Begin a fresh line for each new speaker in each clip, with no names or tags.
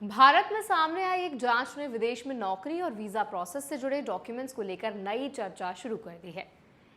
भारत में सामने आई एक जांच ने विदेश में नौकरी और वीजा प्रोसेस से जुड़े डॉक्यूमेंट्स को लेकर नई चर्चा शुरू कर दी है।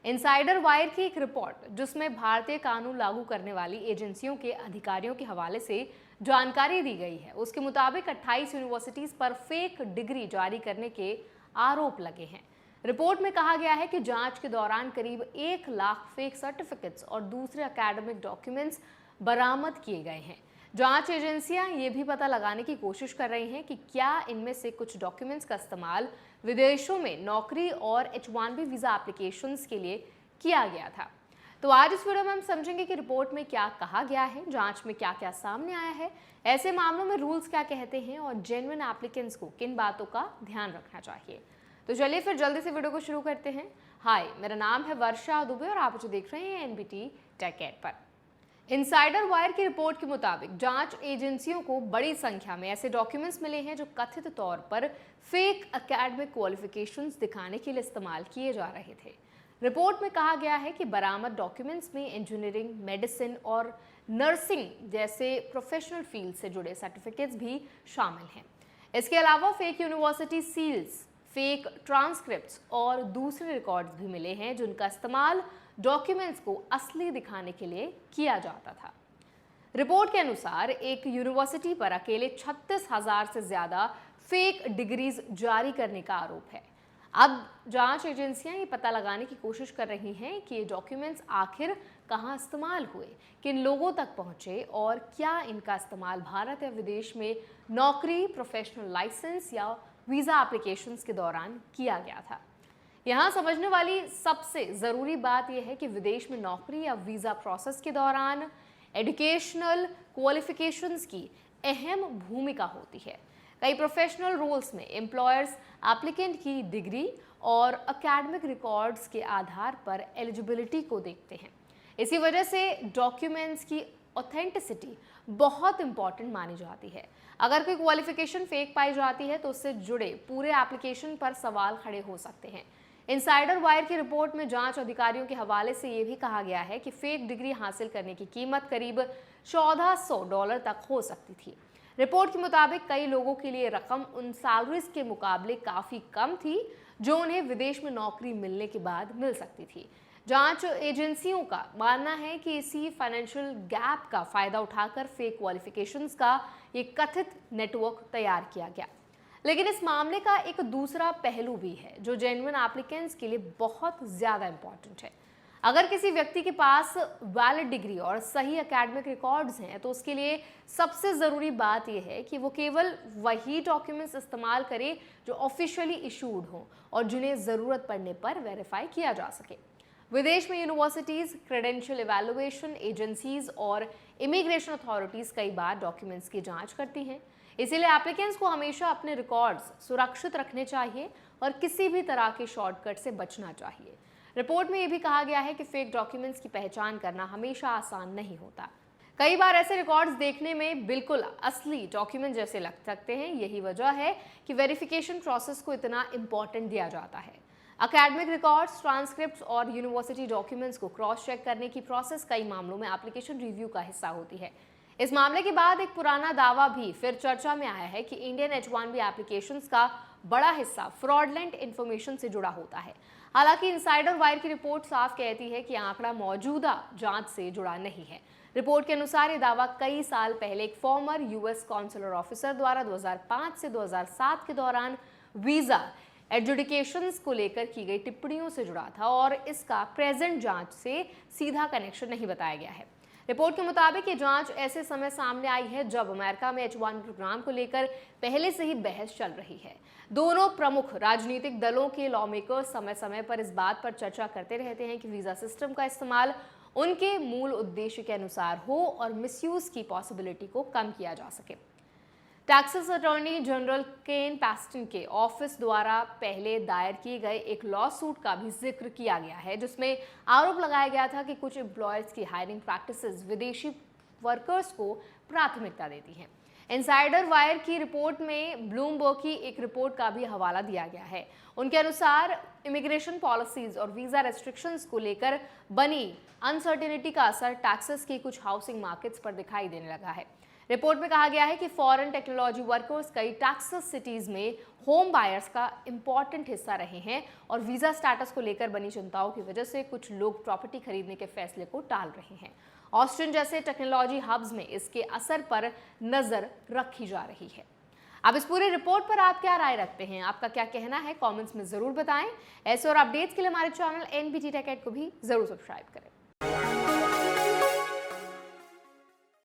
इनसाइडर वायर की एक रिपोर्ट जिसमें भारतीय कानून लागू करने वाली एजेंसियों के अधिकारियों के हवाले से जानकारी दी गई है, उसके मुताबिक 28 यूनिवर्सिटीज पर फेक डिग्री जारी करने के आरोप लगे हैं। रिपोर्ट में कहा गया है कि जांच के दौरान करीब 1 लाख फेक सर्टिफिकेट्स और दूसरे एकेडमिक डॉक्यूमेंट्स बरामद किए गए हैं। जांच एजेंसियां ये भी पता लगाने की कोशिश कर रही हैं कि क्या इनमें से कुछ डॉक्यूमेंट्स का इस्तेमाल विदेशों में नौकरी और H1B वीजा एप्लीकेशंस के लिए किया गया था। तो आज इस वीडियो में हम समझेंगे कि रिपोर्ट में क्या कहा गया है, जांच में क्या क्या सामने आया है, ऐसे मामलों में रूल्स क्या कहते हैं और जेन्युइन एप्लीकेंट्स को किन बातों का ध्यान रखना चाहिए। तो चलिए फिर जल्दी से वीडियो को शुरू करते हैं। हाय, मेरा नाम है वर्षा दुबे और आप मुझे देख रहे हैं NBT टेक एड पर। इनसाइडर वायर की रिपोर्ट के मुताबिक जांच एजेंसियों को बड़ी संख्या में ऐसे डॉक्यूमेंट्स मिले हैं जो कथित तौर पर फेक एकेडमिक क्वालिफिकेशंस दिखाने के लिए इस्तेमाल किए जा रहे थे। रिपोर्ट में कहा गया है कि बरामद डॉक्यूमेंट्स में इंजीनियरिंग, मेडिसिन और नर्सिंग जैसे प्रोफेशनल फील्ड से जुड़े सर्टिफिकेट्स भी शामिल हैं। इसके अलावा fake university seals, fake transcripts और दूसरे रिकॉर्ड्स भी मिले हैं जिनका इस्तेमाल डॉक्यूमेंट्स को असली दिखाने के लिए किया जाता था। रिपोर्ट के अनुसार एक यूनिवर्सिटी पर अकेले 36,000 से ज्यादा फेक डिग्रीज जारी करने का आरोप है। अब जांच एजेंसियां ये पता लगाने की कोशिश कर रही हैं कि ये डॉक्यूमेंट्स आखिर कहां इस्तेमाल हुए, किन लोगों तक पहुंचे और क्या इनका इस्तेमाल भारत या विदेश में नौकरी, प्रोफेशनल लाइसेंस या वीजा एप्लीकेशंस के दौरान किया गया था। यहाँ समझने वाली सबसे ज़रूरी बात यह है कि विदेश में नौकरी या वीज़ा प्रोसेस के दौरान एजुकेशनल क्वालिफिकेशंस की अहम भूमिका होती है। कई प्रोफेशनल रोल्स में एम्प्लॉयर्स एप्लीकेंट की डिग्री और एकेडमिक रिकॉर्ड्स के आधार पर एलिजिबिलिटी को देखते हैं। इसी वजह से डॉक्यूमेंट्स की ऑथेंटिसिटी बहुत इंपॉर्टेंट मानी जाती है। अगर कोई क्वालिफिकेशन फेक पाई जाती है तो उससे जुड़े पूरे एप्लीकेशन पर सवाल खड़े हो सकते हैं। इनसाइडर वायर की रिपोर्ट में जांच अधिकारियों के हवाले से ये भी कहा गया है कि फेक डिग्री हासिल करने की कीमत करीब $1400 तक हो सकती थी। रिपोर्ट के मुताबिक कई लोगों के लिए रकम उन सैलरीज के मुकाबले काफ़ी कम थी जो उन्हें विदेश में नौकरी मिलने के बाद मिल सकती थी। जांच एजेंसियों का मानना है कि इसी फाइनेंशियल गैप का फायदा उठाकर फेक क्वालिफिकेशंस का ये कथित नेटवर्क तैयार किया गया। लेकिन इस मामले का एक दूसरा पहलू भी है जो जेन्युइन एप्लीकेंट्स के लिए बहुत ज़्यादा इंपॉर्टेंट है। अगर किसी व्यक्ति के पास वैलिड डिग्री और सही एकेडमिक रिकॉर्ड्स हैं तो उसके लिए सबसे ज़रूरी बात यह है कि वो केवल वही डॉक्यूमेंट्स इस्तेमाल करे जो ऑफिशियली इशूड हों और जिन्हें ज़रूरत पड़ने पर वेरीफाई किया जा सके। विदेश में यूनिवर्सिटीज़, क्रेडेंशियल इवैल्यूएशन एजेंसीज और इमिग्रेशन अथॉरिटीज़ कई बार डॉक्यूमेंट्स की जांच करती हैं। इसीलिए एप्लीकेंट्स को हमेशा अपने रिकॉर्ड्स सुरक्षित रखने चाहिए और किसी भी तरह के शॉर्टकट से बचना चाहिए। रिपोर्ट में यह भी कहा गया है कि फेक डॉक्यूमेंट्स की पहचान करना हमेशा आसान नहीं होता। कई बार ऐसे रिकॉर्ड्स देखने में बिल्कुल असली डॉक्यूमेंट जैसे लग सकते हैं। यही वजह है कि वेरिफिकेशन प्रोसेस को इतना इम्पोर्टेंट दिया जाता है। एकेडमिक रिकॉर्ड्स, ट्रांसक्रिप्ट्स और यूनिवर्सिटी डॉक्यूमेंट्स को क्रॉस चेक करने की प्रोसेस कई मामलों में एप्लीकेशन रिव्यू का हिस्सा होती है। इस मामले के बाद एक पुराना दावा भी फिर चर्चा में आया है कि इंडियन H1B एप्लीकेशंस का बड़ा हिस्सा फ्रॉडलेंट इंफॉर्मेशन से जुड़ा होता है। हालांकि इनसाइडर वायर की रिपोर्ट साफ कहती है कि आंकड़ा मौजूदा जांच से जुड़ा नहीं है। रिपोर्ट के अनुसार ये दावा कई साल पहले एक फॉर्मर US कॉन्सुलर ऑफिसर द्वारा 2005 से 2007 के दौरान वीजा एडजुडिकेशंस को लेकर की गई टिप्पणियों से जुड़ा था और इसका प्रेजेंट जांच से सीधा कनेक्शन नहीं बताया गया है। रिपोर्ट के मुताबिक ये जांच ऐसे समय सामने आई है जब अमेरिका में H1B प्रोग्राम को लेकर पहले से ही बहस चल रही है। दोनों प्रमुख राजनीतिक दलों के लॉ मेकर्स समय समय पर इस बात पर चर्चा करते रहते हैं कि वीजा सिस्टम का इस्तेमाल उनके मूल उद्देश्य के अनुसार हो और मिसयूज की पॉसिबिलिटी को कम किया जा सके। टेक्सास अटॉर्नी जनरल केन पैस्टन के ऑफिस द्वारा पहले दायर किए गए एक लॉ सूट का भी जिक्र किया गया है जिसमें आरोप लगाया गया था कि कुछ एम्प्लॉयर्स की हायरिंग प्रैक्टिसेस विदेशी वर्कर्स को प्राथमिकता देती हैं। इनसाइडर वायर की रिपोर्ट में ब्लूमबर्ग की एक रिपोर्ट का भी हवाला दिया गया है। उनके अनुसार इमिग्रेशन पॉलिसीज और वीजा रेस्ट्रिक्शंस को लेकर बनी अनसर्टेनिटी का असर टेक्सास की कुछ हाउसिंग मार्केट्स पर दिखाई देने लगा है। रिपोर्ट में कहा गया है कि फॉरेन टेक्नोलॉजी वर्कर्स कई टेक्सास सिटीज में होम बायर्स का इंपॉर्टेंट हिस्सा रहे हैं और वीजा स्टेटस को लेकर बनी चिंताओं की वजह से कुछ लोग प्रॉपर्टी खरीदने के फैसले को टाल रहे हैं। ऑस्टिन जैसे टेक्नोलॉजी हब्स में इसके असर पर नजर रखी जा रही है। अब इस पूरी रिपोर्ट पर आप क्या राय रखते हैं? आपका क्या कहना है? कमेंट्स में जरूर बताएं। ऐसे और अपडेट्स के लिए हमारे चैनल NBT Tech Ed को भी जरूर सब्सक्राइब करें।